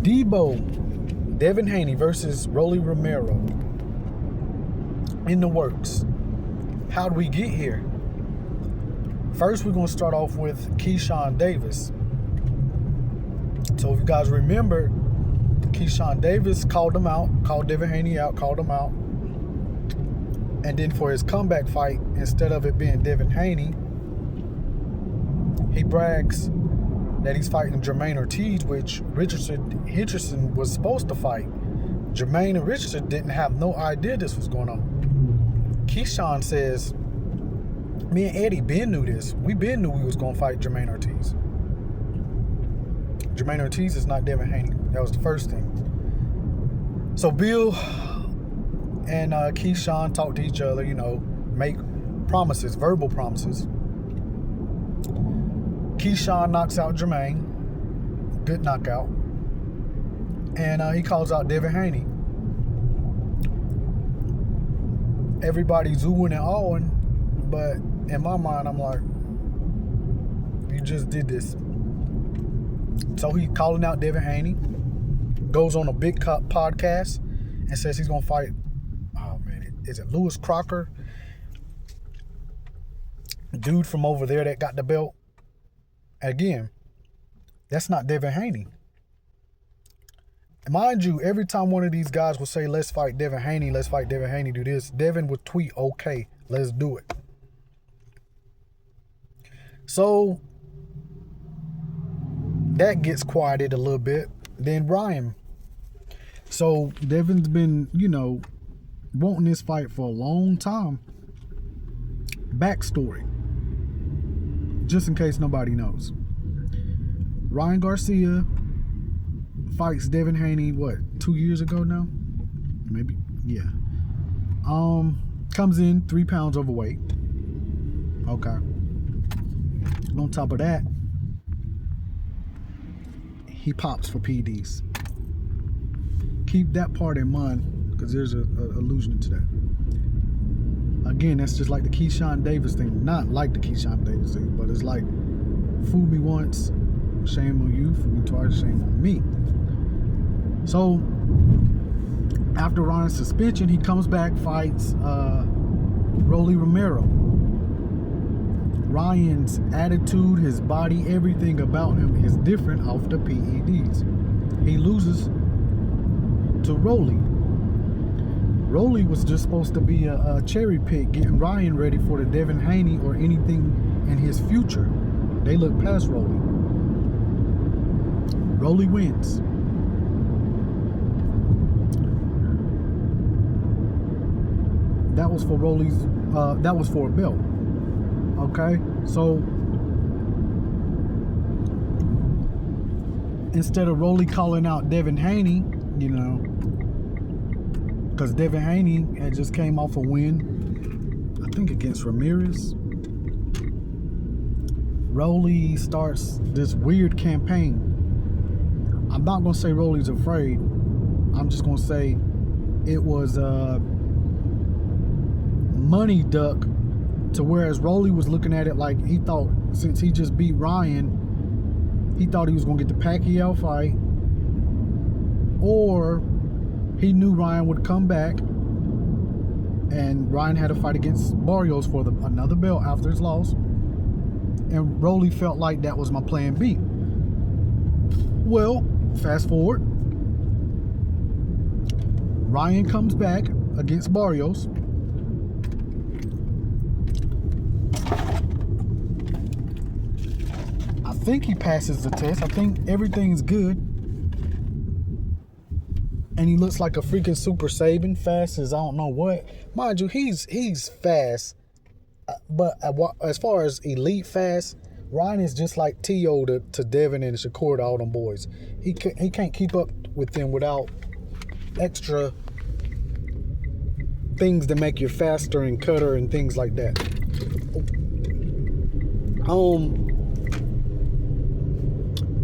Devin Haney versus Rolly Romero in the works. How do we get here? First, we're going to start off with Keyshawn Davis. So if you guys remember, Keyshawn Davis called Devin Haney out, called him out. And then for his comeback fight, instead of it being Devin Haney, he brags that he's fighting Jermaine Ortiz, which Richardson was supposed to fight. Jermaine and Richardson didn't have no idea this was going on. Keyshawn says, me and Eddie Ben knew this. We Ben knew we was going to fight Jermaine Ortiz. Jermaine Ortiz is not Devin Haney. That was the first thing. So Bill and Keyshawn talk to each other, make promises, verbal promises. Keyshawn knocks out Jermaine. Good knockout. And he calls out Devin Haney. Everybody's oohing and awing, but in my mind, I'm like, you just did this. So he calling out Devin Haney, goes on a big podcast and says he's going to fight, is it Lewis Crocker? Dude from over there that got the belt. Again, that's not Devin Haney. Mind you, every time one of these guys will say, let's fight Devin Haney, do this, Devin would tweet, okay, let's do it. So that gets quieted a little bit. Then Ryan. So Devin's been, wanting this fight for a long time. Backstory, just in case nobody knows. Ryan Garcia fights Devin Haney, 2 years ago now? Maybe, yeah. Comes in 3 pounds overweight. Okay. On top of that, he pops for PDs. Keep that part in mind, because there's a allusion to that. Again, that's just like the Keyshawn Davis thing. Not like the Keyshawn Davis thing, but it's like, fool me once, shame on you. Fool me twice, shame on me. So, after Ryan's suspension, he comes back, fights Rolly Romero. Ryan's attitude, his body, everything about him is different off the PEDs. He loses to Rolly. Rolly was just supposed to be a cherry pick, getting Ryan ready for the Devin Haney or anything in his future. They look past Rolly. Rolly wins. That was for Rolly's. That was for a belt. Okay, so instead of Rolly calling out Devin Haney, because Devin Haney had just came off a win, I think against Ramirez, Rolly starts this weird campaign. I'm not going to say Rolly's afraid. I'm just going to say it was a money duck. To whereas Rolly was looking at it like he thought, since he just beat Ryan, he thought he was going to get the Pacquiao fight, or he knew Ryan would come back, and Ryan had a fight against Barrios for another belt after his loss, and Rolly felt like that was my plan B. Well, fast forward, Ryan comes back against Barrios. I think he passes the test. I think everything's good. And he looks like a freaking Super Saiyan, fast as I don't know what. Mind you, he's fast. But as far as elite fast, Ryan is just like T.O. to Devin and Shakur to all them boys. He can't keep up with them without extra things that make you faster and cutter and things like that.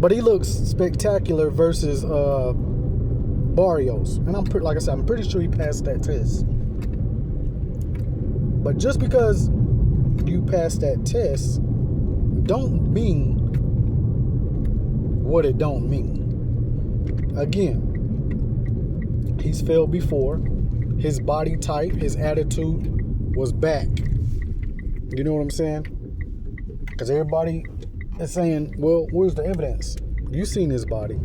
But he looks spectacular versus Barrios, and I'm pretty sure he passed that test. But just because you pass that test, don't mean what it don't mean. Again, he's failed before. His body type, his attitude was back. You know what I'm saying? Because everybody is saying, well, where's the evidence? You seen his body.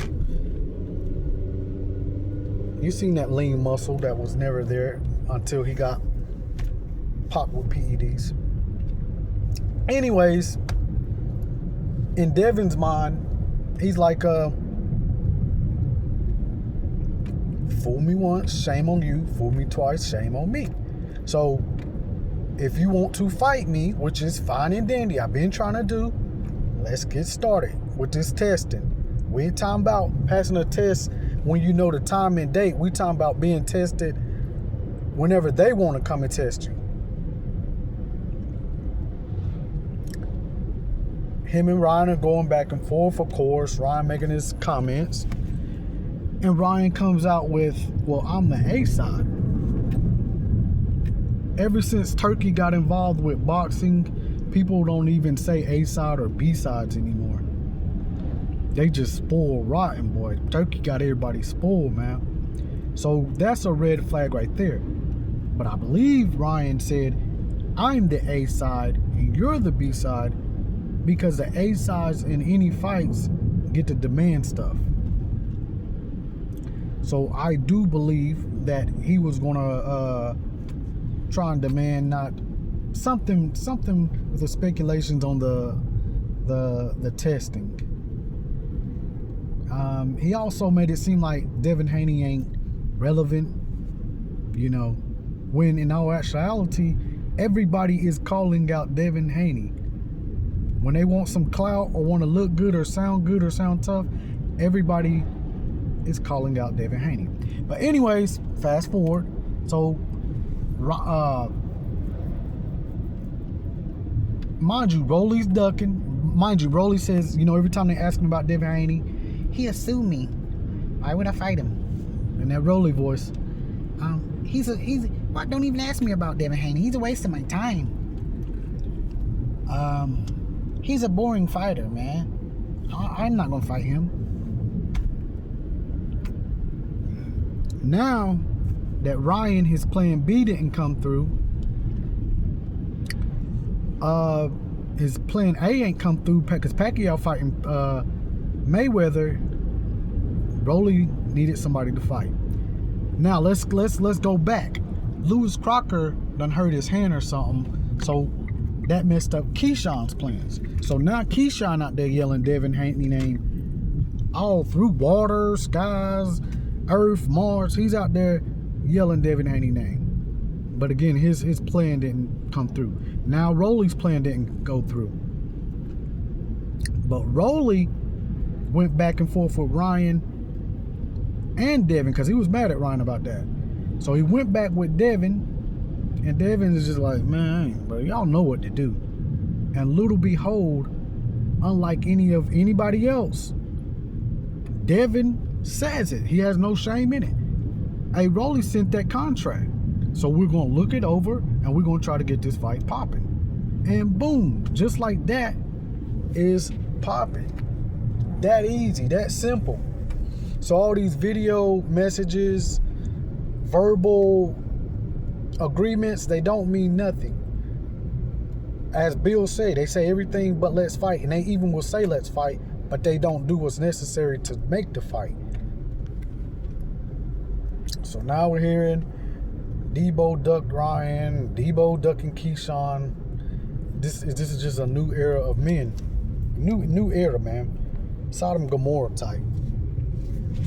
You seen that lean muscle that was never there until he got popped with PEDs. Anyways, in Devin's mind, he's like, fool me once, shame on you. Fool me twice, shame on me. So, if you want to fight me, which is fine and dandy, I've been trying to do, let's get started with this testing. We ain't talking about passing a test when you know the time and date. We talking about being tested whenever they want to come and test you. Him and Ryan are going back and forth, of course. Ryan making his comments. And Ryan comes out with, well, I'm the A side. Ever since Turkey got involved with boxing, people don't even say A side or B sides anymore. They just spoil rotten, boy. Turkey got everybody spoiled, man. So that's a red flag right there. But I believe Ryan said, I'm the A side and you're the B side, because the A sides in any fights get to demand stuff. So I do believe that he was gonna try and demand not something with the speculations on the testing. He also made it seem like Devin Haney ain't relevant, you know, when in all actuality, everybody is calling out Devin Haney. When they want some clout or want to look good or sound tough, everybody is calling out Devin Haney. But anyways, fast forward. So, mind you, Rolly's ducking. Mind you, Rolly says, you know, every time they ask him about Devin Haney, he'll sue me. Why would I fight him? In that Rolly voice. Why don't even ask me about Devin Haney? He's a waste of my time. He's a boring fighter, man. I'm not gonna fight him. Now that Ryan, his plan B didn't come through, his plan A ain't come through because Pacquiao fighting Mayweather. Rolly needed somebody to fight. Now let's go back. Lewis Crocker done hurt his hand or something, so that messed up Keyshawn's plans. So now Keyshawn out there yelling Devin Haney name all through water, skies, Earth, Mars. He's out there yelling Devin Haney name. But again, his plan didn't come through. Now Rolly's plan didn't go through. But Rolly went back and forth with Ryan and Devin because he was mad at Ryan about that. So he went back with Devin, and Devin is just like, man, bro, y'all know what to do. And little behold, unlike anybody else, Devin says it. He has no shame in it. Hey, Rolly sent that contract. So we're going to look it over, and we're going to try to get this fight popping. And boom, just like that is popping. That easy, that simple. So all these video messages, verbal agreements, they don't mean nothing. As Bill said, they say everything but let's fight, and they even will say let's fight, but they don't do what's necessary to make the fight. So now we're hearing Debo ducked Ryan, Debo ducking Keyshawn. This is just a new era of men. New era, man. Sodom Gomorrah type.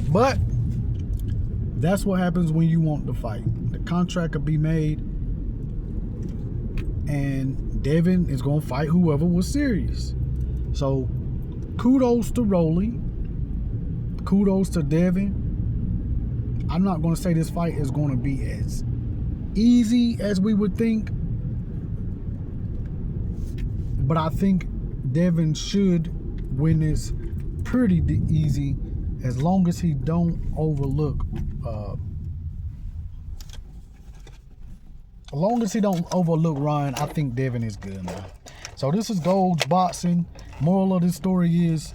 But that's what happens when you want to fight. The contract could be made, and Devin is going to fight whoever was serious. So kudos to Rolly. Kudos to Devin. I'm not going to say this fight is going to be as easy as we would think, but I think Devin should win this pretty easy as long as he don't overlook Ryan. I think Devin is good, man. So this is Gold's Boxing. Moral of this story is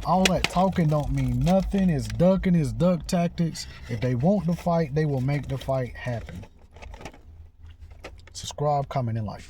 All that talking don't mean nothing. It's ducking, it's duck tactics. If they want the fight, they will make the fight happen. Subscribe, comment, and like.